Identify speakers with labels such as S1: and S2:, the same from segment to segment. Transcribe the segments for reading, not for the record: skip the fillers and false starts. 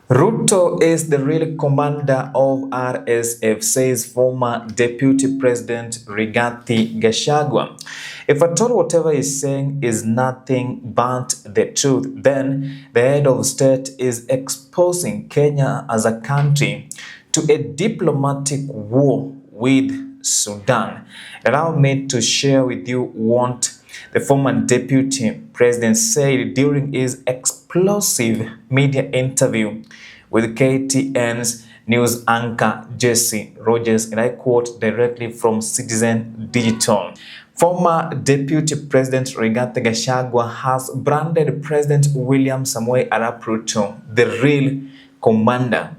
S1: Ruto is the real commander of RSF, says former Deputy President Rigathi Gachagua. If at all whatever he's saying is nothing but the truth, then the head of state is exposing Kenya as a country to a diplomatic war with Sudan. Allow me to share with you what the former deputy president said during his explosive media interview with KTN's news anchor Jesse Rogers, and I quote directly from Citizen Digital. Former Deputy President Rigathi Gachagua has branded President William Samoei Arap Ruto the real commander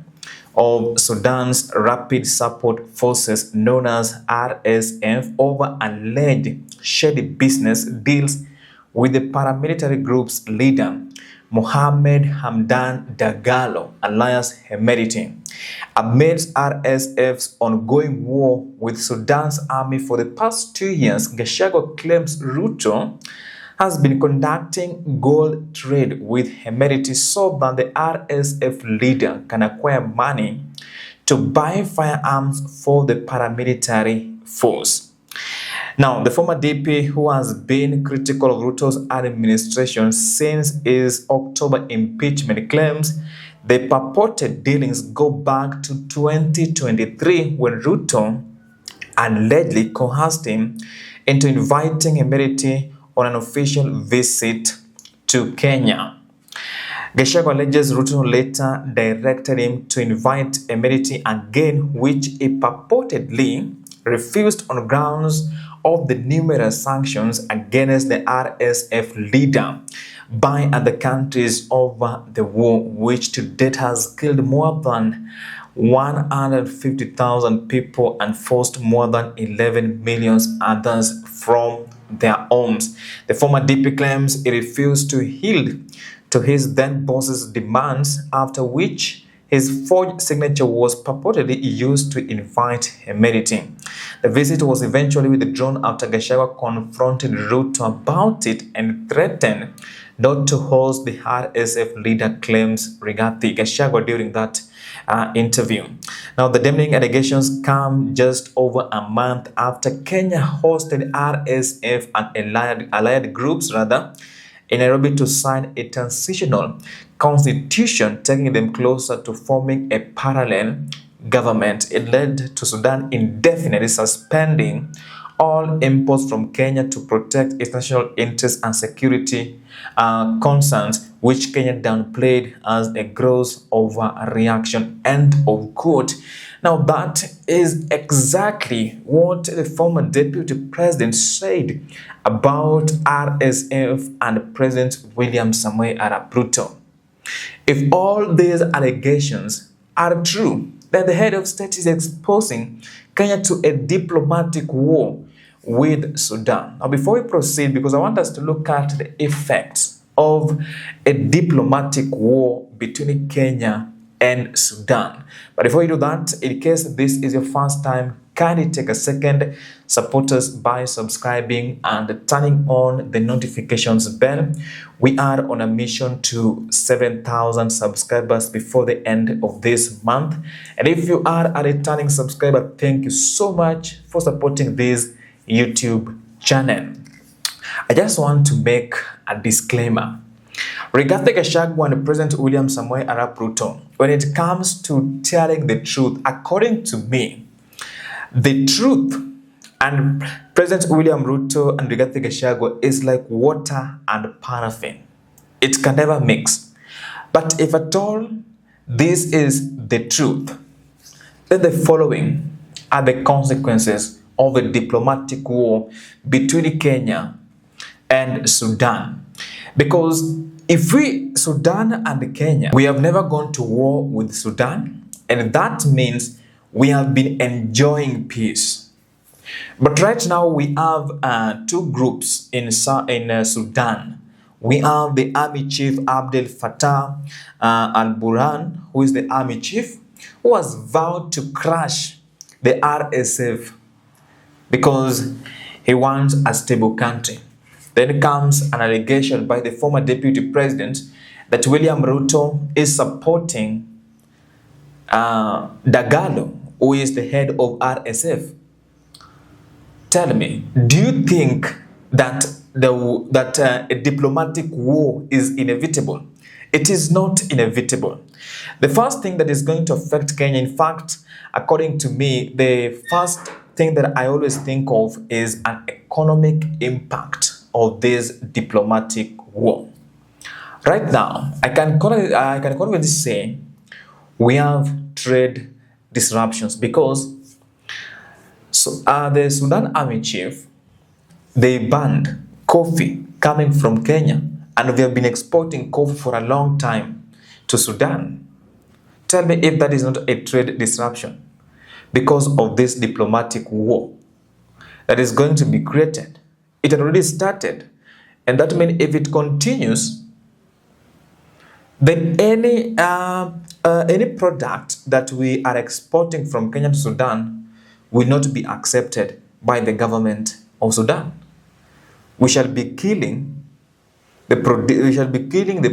S1: of Sudan's Rapid Support Forces known as RSF over alleged shady business deals with the paramilitary group's leader, Mohammed Hamdan Dagalo, alias Hemedti. Amidst RSF's ongoing war with Sudan's army for the past 2 years, Gachagua claims Ruto has been conducting gold trade with Hemedti so that the RSF leader can acquire money to buy firearms for the paramilitary force. Now, the former DP, who has been critical of Ruto's administration since his October impeachment, claims the purported dealings go back to 2023 when Ruto allegedly coerced him into inviting Hemedti on an official visit to Kenya. Gachagua alleges Ruto later directed him to invite Hemedti again, which he purportedly refused on grounds of the numerous sanctions against the RSF leader by other countries over the war, which to date has killed more than 150,000 people and forced more than 11 million others from their homes. The former DP claims he refused to yield to his then boss's demands, after which his forged signature was purportedly used to invite Hemedti. The visit was eventually withdrawn after Gachagua confronted Ruto about it and threatened not to host the RSF leader, claims Rigathi Gachagua during that interview. Now, the damning allegations come just over a month after Kenya hosted RSF and allied groups in Nairobi to sign a transitional constitution, taking them closer to forming a parallel government. It led to Sudan indefinitely suspending all imports from Kenya to protect its national interests and security concerns, which Kenya downplayed as a gross overreaction. End of quote. Now, that is exactly what the former deputy president said about RSF and President William Samoei Arap Ruto. If all these allegations are true, then the head of state is exposing Kenya to a diplomatic war with Sudan. Now, before we proceed, because I want us to look at the effects of a diplomatic war between Kenya and Sudan. But before you do that, in case this is your first time, kindly take a second, support us by subscribing and turning on the notifications bell. We are on a mission to 7,000 subscribers before the end of this month. And if you are a returning subscriber, thank you so much for supporting this YouTube channel. I just want to make a disclaimer. Rigathi Gachagua and President William Samoei Arap Ruto, when it comes to telling the truth, according to me, the truth and President William Ruto and Rigathi Gachagua is like water and paraffin. It can never mix. But if at all this is the truth, then the following are the consequences of a diplomatic war between Kenya and Sudan. Because if Sudan and Kenya, we have never gone to war with Sudan, and that means we have been enjoying peace. But right now we have two groups in Sudan. We have the army chief Abdel Fattah al-Burhan, who is the army chief, who has vowed to crush the RSF because he wants a stable country. Then comes an allegation by the former deputy president that William Ruto is supporting Dagalo, who is the head of RSF. Tell me, do you think that a diplomatic war is inevitable? It is not inevitable. The first thing that is going to affect Kenya, in fact, according to me, the first thing that I always think of is an economic impact of this diplomatic war. Right now, I can confidently say we have trade disruptions because the Sudan army chief, they banned coffee coming from Kenya, and we have been exporting coffee for a long time to Sudan. Tell me if that is not a trade disruption because of this diplomatic war that is going to be created. It had already started, and that means if it continues, then any product that we are exporting from Kenya to Sudan will not be accepted by the government of Sudan. We shall be killing the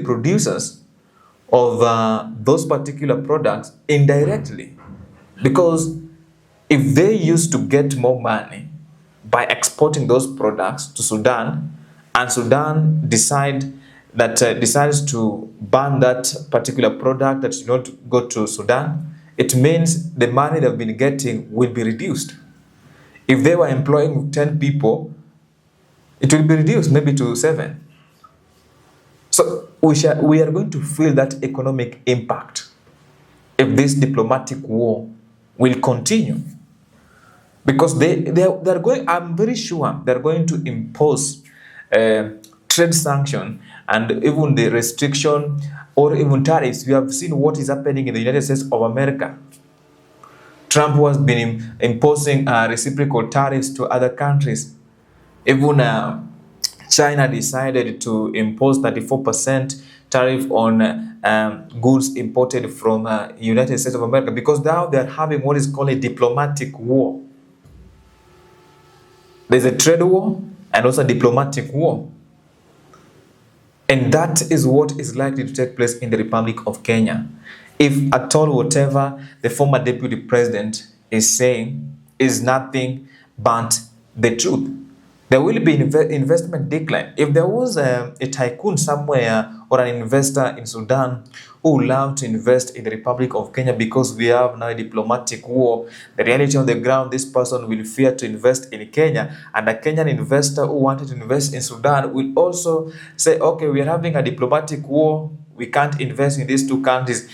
S1: producers of those particular products indirectly, because if they used to get more money by exporting those products to Sudan, and Sudan decides to ban that particular product that should not go to Sudan, it means the money they've been getting will be reduced. If they were employing 10 people, it will be reduced maybe to 7. So we are going to feel that economic impact if this diplomatic war will continue. Because they're going, I'm very sure they're going to impose trade sanction and even the restriction or even tariffs. We have seen what is happening in the United States of America. Trump has been imposing reciprocal tariffs to other countries. Even China decided to impose 34% tariff on goods imported from United States of America, because now they're having what is called a diplomatic war. There's a trade war and also a diplomatic war. And that is what is likely to take place in the Republic of Kenya. If at all whatever the former deputy president is saying is nothing but the truth, there will be investment decline. If there was a tycoon somewhere or an investor in Sudan who would love to invest in the Republic of Kenya because we have now a diplomatic war, the reality on the ground, this person will fear to invest in Kenya, and a Kenyan investor who wanted to invest in Sudan will also say, okay, we are having a diplomatic war, we can't invest in these two countries.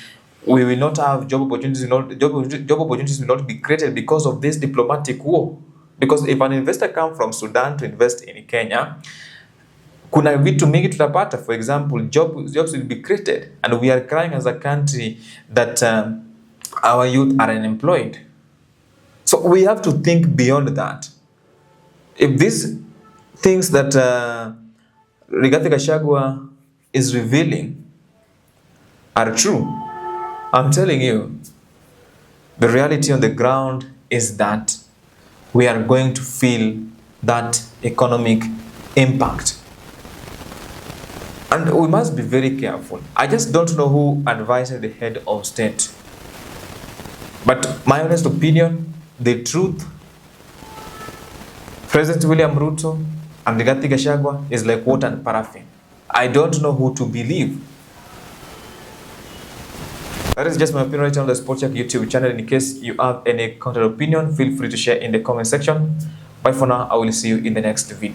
S1: We will not have job opportunities. Job opportunities will not be created because of this diplomatic war. Because if an investor comes from Sudan to invest in Kenya, kuna vitu mingi tutapata. For example, jobs will be created, and we are crying as a country that our youth are unemployed. So we have to think beyond that. If these things that Rigathi Gachagua is revealing are true, I'm telling you, the reality on the ground is that we are going to feel that economic impact. And we must be very careful. I just don't know who advised the head of state. But my honest opinion, the truth, President William Ruto and Rigathi Gachagua is like water and paraffin. I don't know who to believe. That is just my opinion right on the Sport Check YouTube channel. In case you have any counter opinion, feel free to share in the comment section. Bye for now. I will see you in the next video.